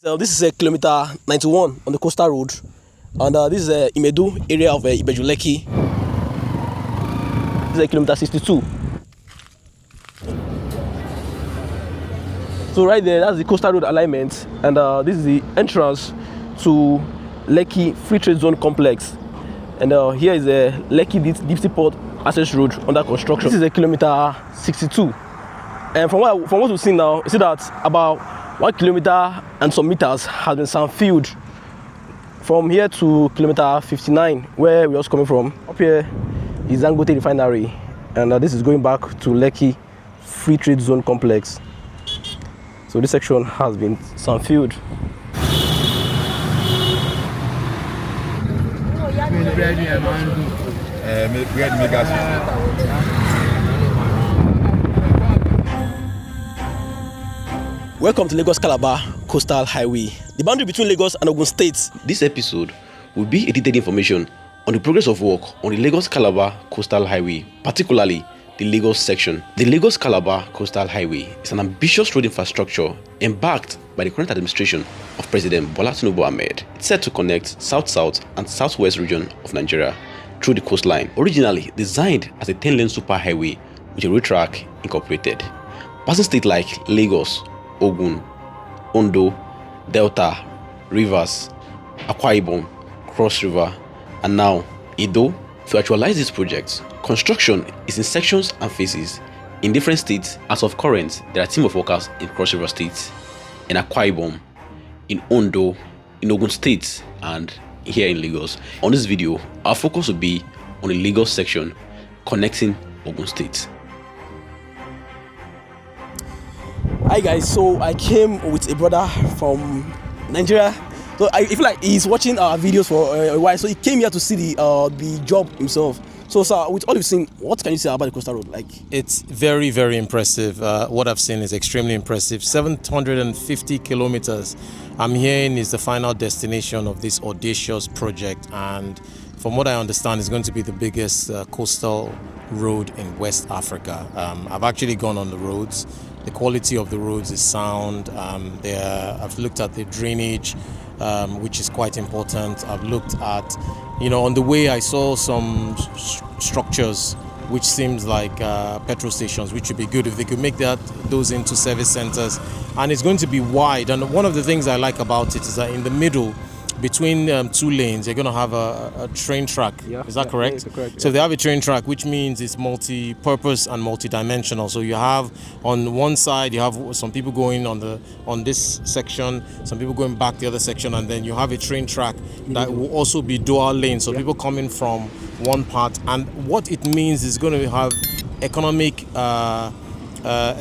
So this is a kilometer 91 on the coastal road, and this is a Imedu area of Ibeju Lekki. This is a kilometer 62. So right there, that's the coastal road alignment, and this is the entrance to Lekki Free Trade Zone complex. And here is a Lekki Deep Sea Port access road under construction. This is a kilometer 62. And from what we've seen now, you see that about 1 kilometer and some meters has been sand filled from here to kilometer 59, where we're also coming from. Up here is Dangote Refinery, and this is going back to Lekki Free Trade Zone complex. So this section has been sand filled. Welcome to Lagos-Calabar Coastal Highway, the boundary between Lagos and Ogun states. This episode will be a detailed information on the progress of work on the Lagos-Calabar Coastal Highway, particularly the Lagos section. The Lagos-Calabar Coastal Highway is an ambitious road infrastructure embarked by the current administration of President Bola Tinubu Ahmed. It's set to connect South-South and Southwest region of Nigeria through the coastline. Originally designed as a 10-lane superhighway with a road track incorporated, passing states like Lagos, Ogun, Ondo, Delta, Rivers, Akwa Ibom, Cross River, and now Edo. To actualize this project, construction is in sections and phases in different states. As of current, there are a team of workers in Cross River State, in Akwa Ibom, in Ondo, in Ogun State, and here in Lagos. On this video, our focus will be on the Lagos section connecting Ogun State. Hi guys, so I came with a brother from Nigeria. So I feel like he's watching our videos for a while, so he came here to see the job himself. So sir, with all you've seen, what can you say about the coastal road? Like, it's very, very impressive. What I've seen is extremely impressive. 750 kilometers, I'm hearing, is the final destination of this audacious project, and from what I understand, it's going to be the biggest coastal road in West Africa. I've actually gone on the roads. The quality of the roads is sound. I've looked at the drainage, which is quite important. I've looked at, on the way I saw some structures which seems like petrol stations, which would be good if they could make those into service centers. And it's going to be wide. And one of the things I like about it is that in the middle, between 2 lanes, you're going to have a train track. Yeah, is that correct? Yeah, correct. So they have a train track, which means it's multi-purpose and multi-dimensional. So you have on one side, you have some people going on this section, some people going back the other section, and then you have a train track that will also be dual lane. So people coming from one part, and what it means is going to have economic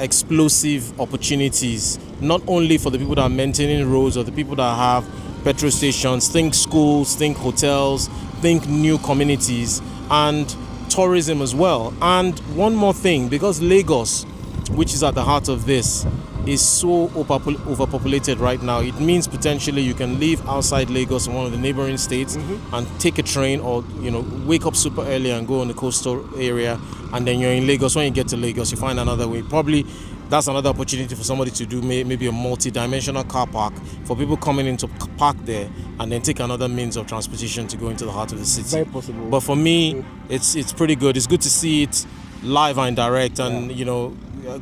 explosive opportunities, not only for the people that are maintaining roads or the people that have petrol stations, think schools, think hotels, think new communities, and tourism as well. And one more thing, because Lagos, which is at the heart of this, is so overpopulated right now, it means potentially you can live outside Lagos in one of the neighboring states and take a train, or wake up super early and go in the coastal area, and then you're in Lagos. When you get to Lagos, you find another way. Probably that's another opportunity for somebody to do maybe a multi-dimensional car park for people coming in to park there and then take another means of transportation to go into the heart of the city. Very possible. But for me, it's pretty good. It's good to see it live and direct, and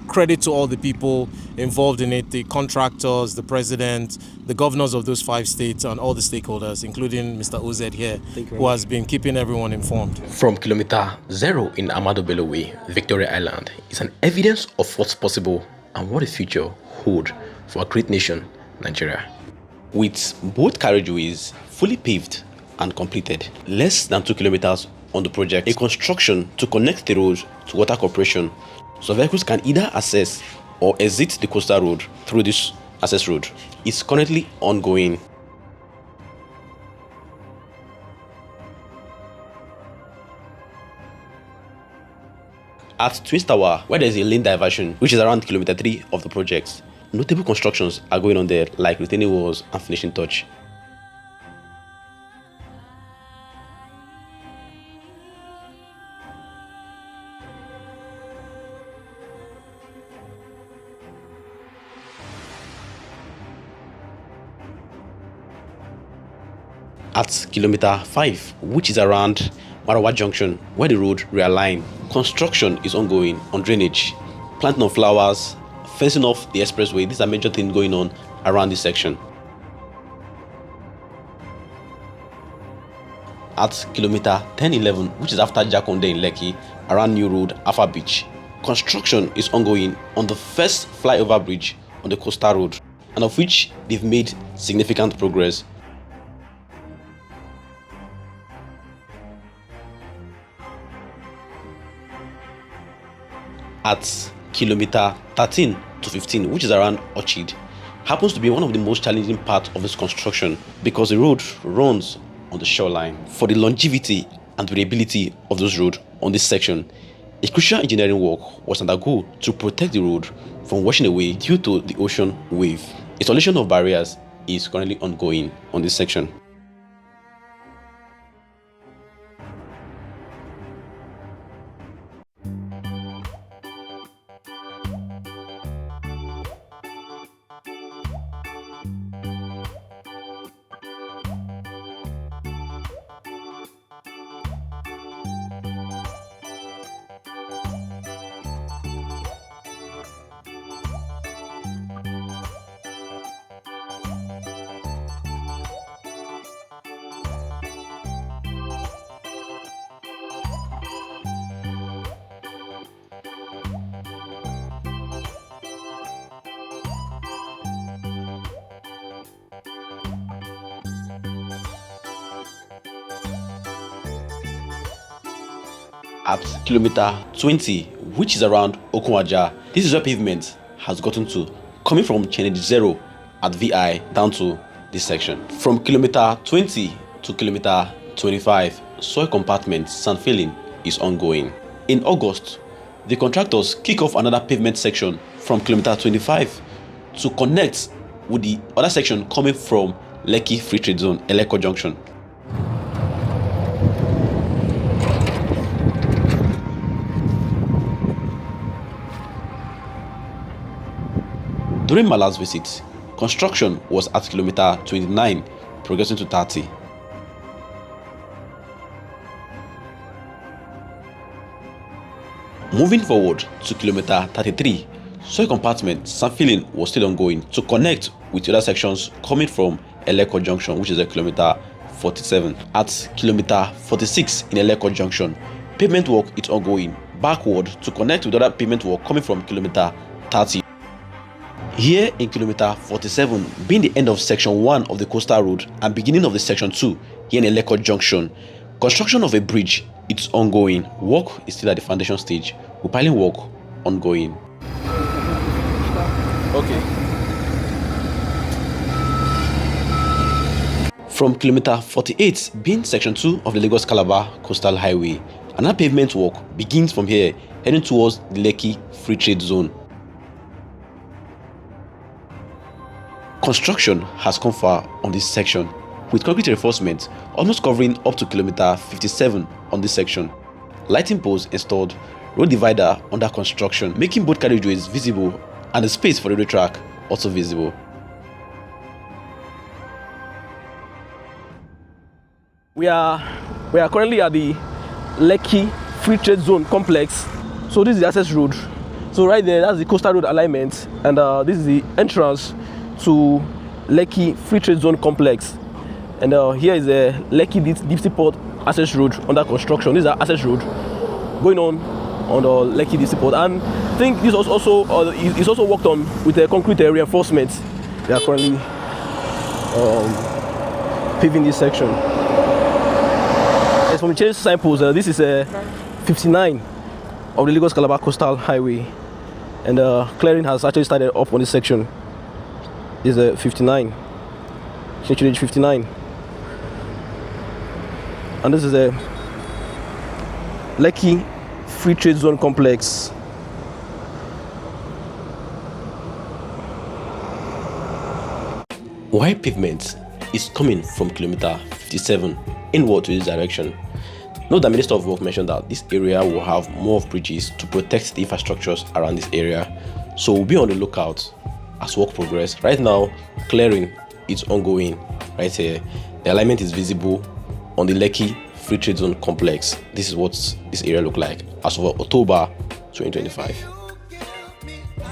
credit to all the people involved in it, the contractors, the president, the governors of those 5 states, and all the stakeholders, including Mr. OZ here, who has been keeping everyone informed. From kilometer 0 in Ahmadu Bello Way, Victoria Island, is an evidence of what's possible and what the future holds for a great nation, Nigeria. With both carriageways fully paved and completed, less than 2 kilometers on the project, a construction to connect the road to Water Corporation, so vehicles can either access or exit the coastal road through this access road, is currently ongoing. At Twist Tower, where there is a lane diversion, which is around kilometer 3 of the project, notable constructions are going on there, like retaining walls and finishing touch. At Kilometer 5, which is around Marawa Junction, where the road realigned, construction is ongoing on drainage, planting of flowers, fencing off the expressway. These are major things going on around this section. At Kilometer 1011, which is after Jakonde in Lekki, around New Road, Alpha Beach, construction is ongoing on the first flyover bridge on the coastal road, and of which they've made significant progress. At Kilometer 13 to 15, which is around Orchid, happens to be one of the most challenging parts of this construction because the road runs on the shoreline. For the longevity and durability of those roads on this section, a crucial engineering work was undergone to protect the road from washing away due to the ocean wave. Installation of barriers is currently ongoing on this section. At Kilometer 20, which is around Okunwaja, this is where pavement has gotten to, coming from Channel 0 at VI down to this section. From Kilometer 20 to Kilometer 25, soil compartment sand filling is ongoing. In August, the contractors kick off another pavement section from Kilometer 25 to connect with the other section coming from Lekki Free Trade Zone, Eleko Junction. During my last visit, construction was at Kilometer 29, progressing to 30. Moving forward to Kilometer 33, soil compartment sand filling was still ongoing to connect with the other sections coming from Eleko Junction, which is at Kilometer 47. At Kilometer 46 in Eleko Junction, pavement work is ongoing backward to connect with other pavement work coming from Kilometer 30. Here in Kilometer 47, being the end of Section 1 of the coastal road and beginning of the Section 2 here in Eleko Junction, construction of a bridge is ongoing. Work is still at the foundation stage, with piling work ongoing. Okay. From Kilometer 48, being Section 2 of the Lagos-Calabar Coastal Highway, another pavement work begins from here, heading towards the Lekki Free Trade Zone. Construction has come far on this section, with concrete reinforcement almost covering up to Kilometer 57 on this section. Lighting posts installed, road divider under construction, making both carriageways visible and the space for the rail track also visible. We are currently at the Lekki Free Trade Zone complex. So this is the access road. So right there, that's the coastal road alignment, and this is the entrance to Lekki Free Trade Zone complex. And here is the Lekki Deep Sea Port access road under construction. This is our access road going on the Lekki Deep Sea Port, and I think this was also is also worked on with a concrete reinforcement. They are currently paving this section. As from change signpost, this is 59 of the Lagos-Calabar Coastal Highway, and clearing has actually started up on this section. This is 59, change 59, and this is a Lekki Free Trade Zone complex. While pavement is coming from Kilometer 57 inward to this direction, note that Minister of Work mentioned that this area will have more of bridges to protect the infrastructures around this area, so we'll be on the lookout as work progress. Right now, clearing is ongoing right here, The alignment is visible on the Lekki Free Trade Zone complex. This is what this area look like as of October 2025.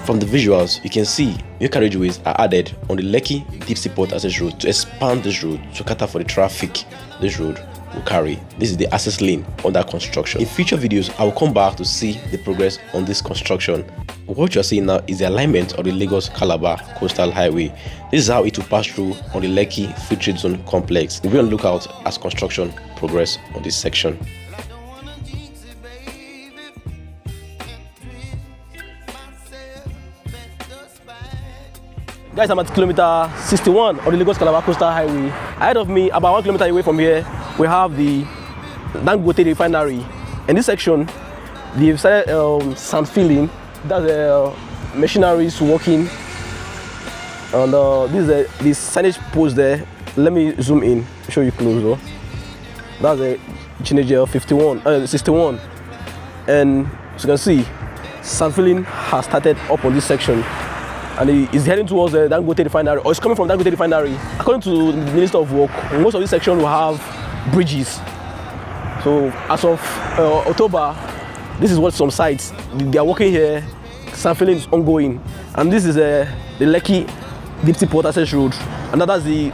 From the visuals, you can see new carriageways are added on the Lekki Deep Seaport Access Road to expand this road to cater for the traffic this road will carry. This is the access lane under construction. In future videos, I will come back to see the progress on this construction. What you are seeing now is the alignment of the Lagos-Calabar Coastal Highway. This is how it will pass through on the Lekki Free Trade Zone complex. We'll be on the lookout as construction progress on this section. Guys, I'm at kilometer 61 of the Lagos-Calabar Coastal Highway. Ahead of me, about 1 kilometer away from here, we have the Dangote Refinery. In this section, they've started sand filling. That's machineries working. And this is the signage post there. Let me zoom in, show you close though. That's a Chinese 61. And as you can see, sand filling has started up on this section. And it is heading towards the Dangote Refinery, or it's coming from Dangote Refinery. According to the Minister of Work, most of this section will have bridges. So as of October, this is what some sites, they are working here, sand filling is ongoing. And this is the Lekki Deep Seaport Access Road. And that's the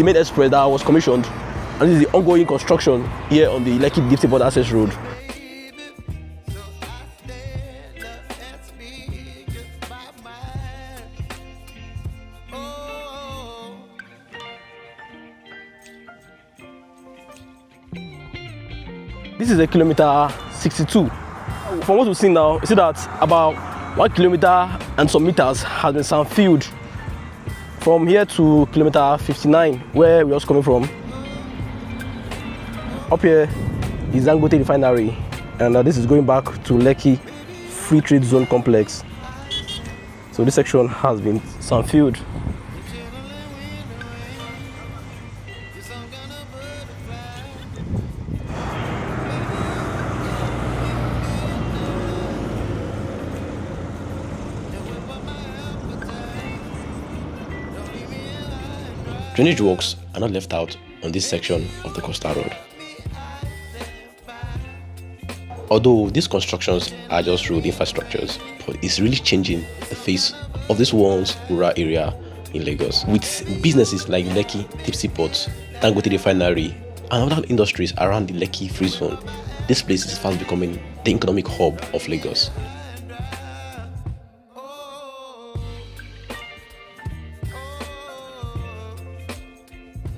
main express that was commissioned. And this is the ongoing construction here on the Lekki Deep Seaport Access Road. This is a kilometer 62. From what we've seen now, you see that about 1 kilometer and some meters has been sand filled from here to kilometer 59, where we're also coming from. Up here is Dangote Refinery, and this is going back to Lekki Free Trade Zone complex. So this section has been sand filled. Drainage works are not left out on this section of the coastal road. Although these constructions are just road infrastructures, but it's really changing the face of this once rural area in Lagos. With businesses like Lekki Deep Seaport, Dangote Refinery, and other industries around the Lekki Free Zone, this place is fast becoming the economic hub of Lagos.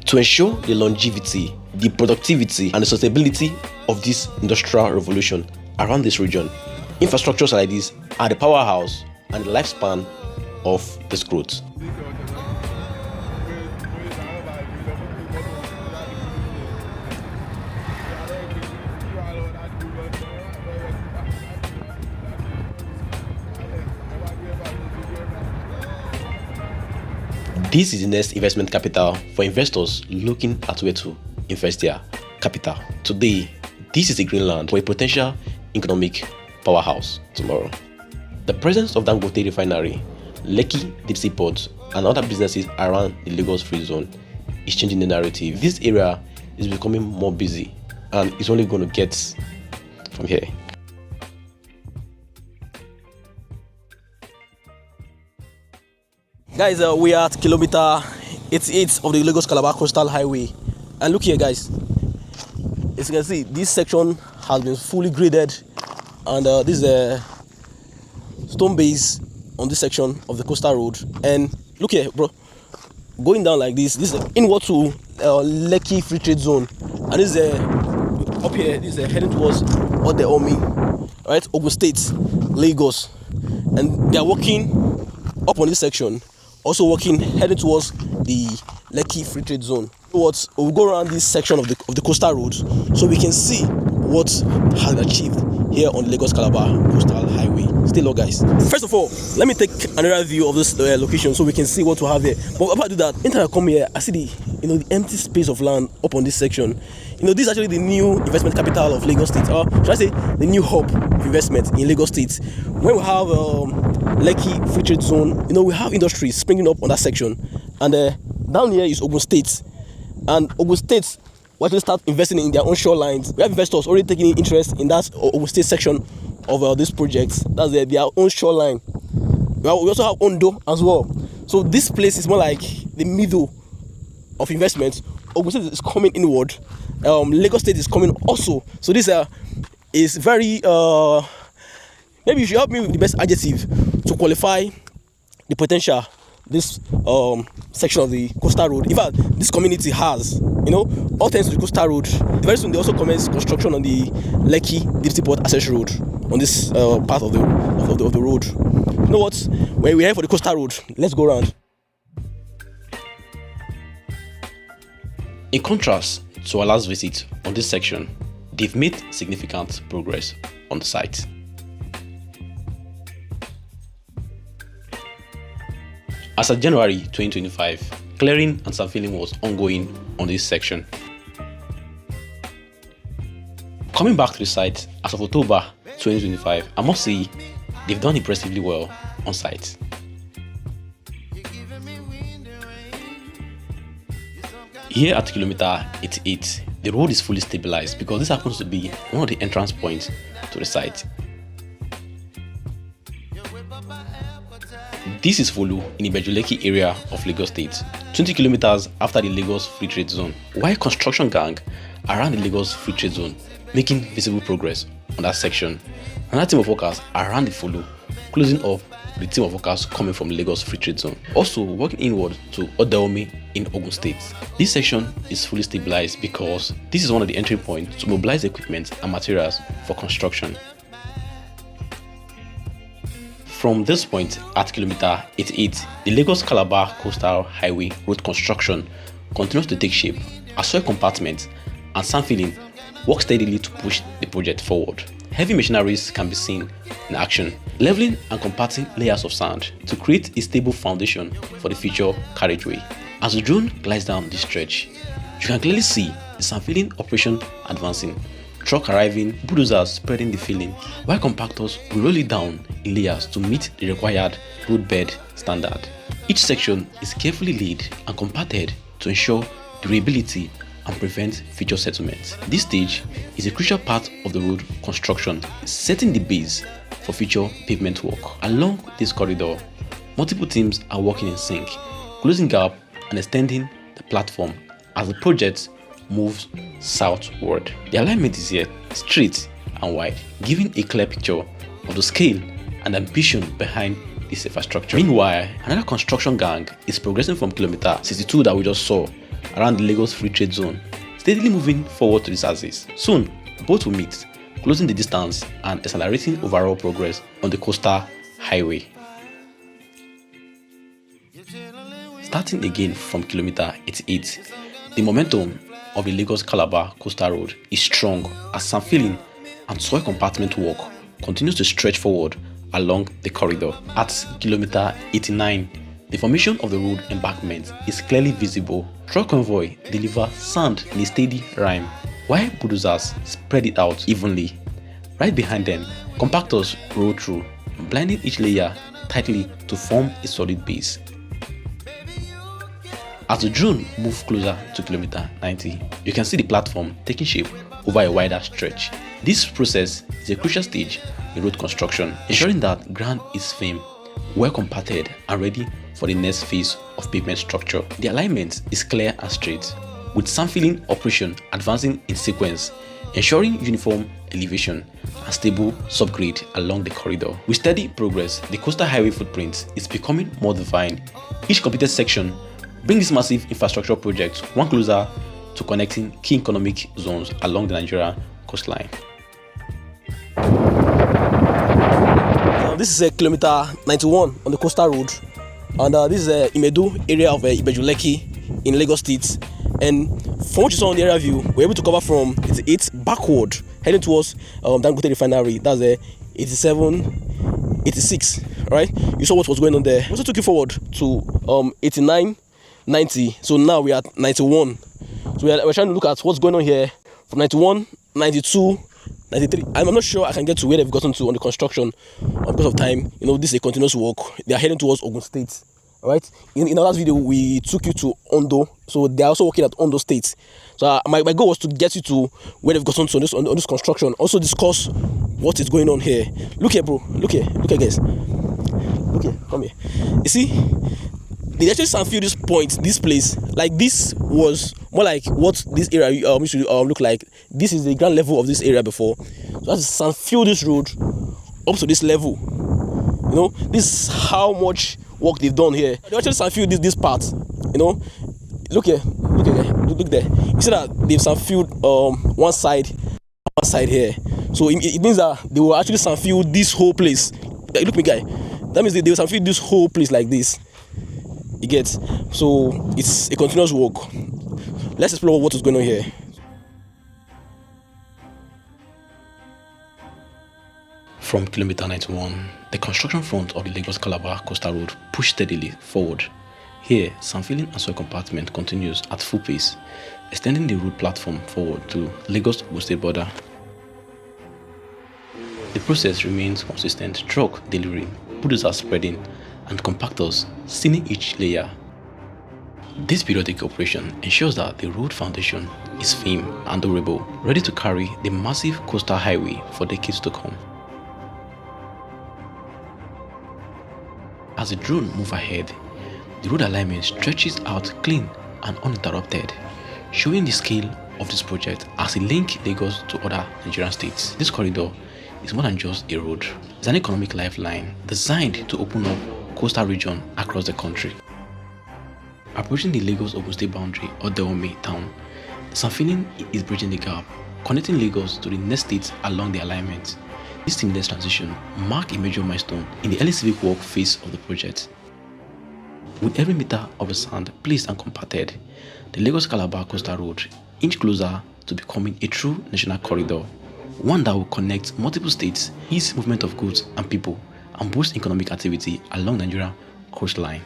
To ensure the longevity, the productivity, and the sustainability of this industrial revolution around this region, infrastructures like this are the powerhouse and the lifespan of this growth. This is the next investment capital for investors looking at where to invest their capital. Today, this is a green land for a potential economic powerhouse tomorrow. The presence of Dangote Refinery, Lekki Deep Seaport, and other businesses around the Lagos Free Zone is changing the narrative. This area is becoming more busy, and it's only going to get from here. Guys, we are at kilometer 88 of the Lagos-Calabar Coastal Highway. And look here, guys. As you can see, this section has been fully graded. And this is a stone base on this section of the coastal road. And look here, bro. Going down like this is inward to Lekki Free Trade Zone. And this is up here, this is heading towards Omi, right? Ogun State, Lagos. And they are walking up on this section. Also working, heading towards the Lekki Free Trade Zone. We'll go around this section of the coastal road so we can see what has been achieved here on Lagos-Calabar Coastal Highway. Stay low, guys. First of all, let me take another view of this location so we can see what we have there. But before I do that, anytime I come here, I see the empty space of land up on this section. This is actually the new investment capital of Lagos State, or should I say the new hub of investment in Lagos State. When we have Lekki Free Trade Zone, we have industries springing up on that section, and down here is Ogun State. and Ogun State will actually start investing in their own shorelines. We have investors already taking interest in that Ogun State section of this project. That's their own shoreline. We also have Ondo as well. So this place is more like the middle of investment. Ogun State is coming inward. Lagos State is coming also. So this is very maybe you should help me with the best adjective to qualify the potential this section of the coastal road. In fact, this community has, all thanks to the coastal road. Very soon they also commence construction on the Lekki deep sea port access road on this part of the road. You know what? When we're here for the coastal road, let's go around. In contrast to our last visit on this section, they've made significant progress on the site. As of January 2025, clearing and surfacing was ongoing on this section. Coming back to the site as of October 2025, I must say they've done impressively well on site. Here at Kilometer 88, the road is fully stabilized because this happens to be one of the entrance points to the site. This is Folu in the Lekki area of Lagos State, 20 kilometers after the Lagos Free Trade Zone. While construction gang around the Lagos Free Trade Zone making visible progress on that section, another team of workers around the Folu closing up the team of workers coming from Lagos Free Trade Zone, also working inward to Odaome in Ogun State. This section is fully stabilized because this is one of the entry points to mobilize equipment and materials for construction. From this point at Kilometer 88, the Lagos-Calabar Coastal Highway road construction continues to take shape as soil compartments and sand filling work steadily to push the project forward. Heavy machineries can be seen in action, leveling and compacting layers of sand to create a stable foundation for the future carriageway. As the drone glides down this stretch, you can clearly see the sand filling operation advancing. Truck arriving, bulldozers spreading the filling, while compactors will roll it down in layers to meet the required roadbed standard. Each section is carefully laid and compacted to ensure durability and prevent future settlement. This stage is a crucial part of the road construction, setting the base for future pavement work. Along this corridor, multiple teams are working in sync, closing gap and extending the platform as the project moves southward. The alignment is here straight and wide, giving a clear picture of the scale and ambition behind this infrastructure. Meanwhile, another construction gang is progressing from Kilometer 62 that we just saw around the Lagos Free Trade Zone, steadily moving forward to this axis. Soon, both will meet, closing the distance and accelerating overall progress on the coastal highway. Starting again from Kilometer 88, the momentum of the Lagos-Calabar Coastal Road is strong as sand filling and soil compartment work continues to stretch forward along the corridor. At Kilometer 89, the formation of the road embankment is clearly visible. Truck convoy deliver sand in a steady rhyme, while bulldozers spread it out evenly. Right behind them, compactors roll through, blending each layer tightly to form a solid base. As the drone moves closer to Kilometer 90, you can see the platform taking shape over a wider stretch. This process is a crucial stage in road construction, ensuring that ground is firm, well compacted and ready for the next phase of pavement structure. The alignment is clear and straight, with sand filling operation advancing in sequence, ensuring uniform elevation and stable subgrade along the corridor. With steady progress, the coastal highway footprint is becoming more defined. Each completed section brings this massive infrastructure project one closer to connecting key economic zones along the Nigeria coastline. This is Kilometer 91 on the coastal road, and this is Imedu area of Lekki in Lagos State. And from what you saw on the area view, we're able to cover from 88 backward, heading towards Dangote Refinery. That's 87, 86, right? You saw what was going on there. We also took it forward to 89, 90. So now we are at 91. So we're trying to look at what's going on here from 91, 92, 93. I'm not sure I can get to where they've gotten to on the construction because of time. This is a continuous walk. They are heading towards Ogun State. All right. In our last video, we took you to Ondo, so they're also working at Ondo State. So my goal was to get you to where they've gotten to on this construction. Also discuss what is going on here. Look here, bro. Look here, guys. Look here. Come here. You see, they actually feel this point, this place. Like this was more like what this area used to look like. This is the ground level of this area before. So that's Sanfield this road up to this level. You know, this is how much work they've done here. They actually Sanfield this part. You know, look here, look there. You see that they've Sanfield one side here. So it means that they will actually Sanfield this whole place. Like, look me, guy. That means they will Sanfield this whole place like this. You get? So it's a continuous work. Let's explore what is going on here. From Kilometer 91, the construction front of the Lagos-Calabar Coastal Road pushed steadily forward. Here, sand filling and soil compartment continues at full pace, extending the road platform forward to Lagos-Ogun State border. The process remains consistent: truck delivering, bulldozers spreading, and compactors sealing each layer. This periodic operation ensures that the road foundation is firm and durable, ready to carry the massive coastal highway for decades to come. As the drone moves ahead, the road alignment stretches out clean and uninterrupted, showing the scale of this project as it links Lagos to other Nigerian states. This corridor is more than just a road. It's an economic lifeline designed to open up coastal region across the country. Approaching the Lagos-Ogun State boundary or Dahomey town, the sand filling is bridging the gap, connecting Lagos to the next states along the alignment. This seamless transition marks a major milestone in the early civic work phase of the project. With every meter of the sand placed and compacted, the Lagos-Calabar Coastal Road inches closer to becoming a true national corridor, one that will connect multiple states, ease movement of goods and people, and boost economic activity along the Nigerian coastline.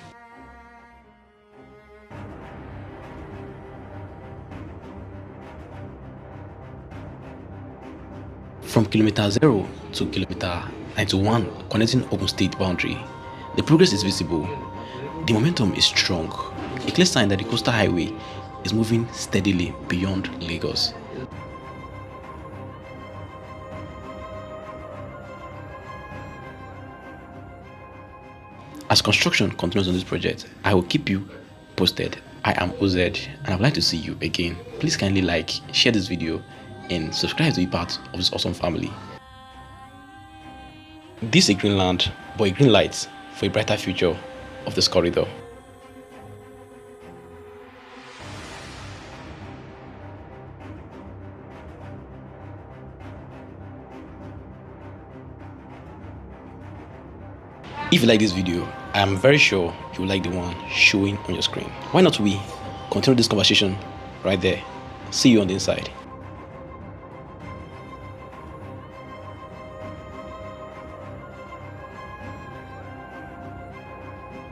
From Kilometer 0 to Kilometer 91, connecting Ogun State boundary, the progress is visible. The momentum is strong, a clear sign that the coastal highway is moving steadily beyond Lagos. As construction continues on this project, I will keep you posted. I am OZ and I would like to see you again. Please kindly like, share this video, and subscribe to be part of this awesome family. This is a green land, but a green light for a brighter future of this corridor. If you like this video, I am very sure you will like the one showing on your screen. Why not we continue this conversation right there? See you on the inside.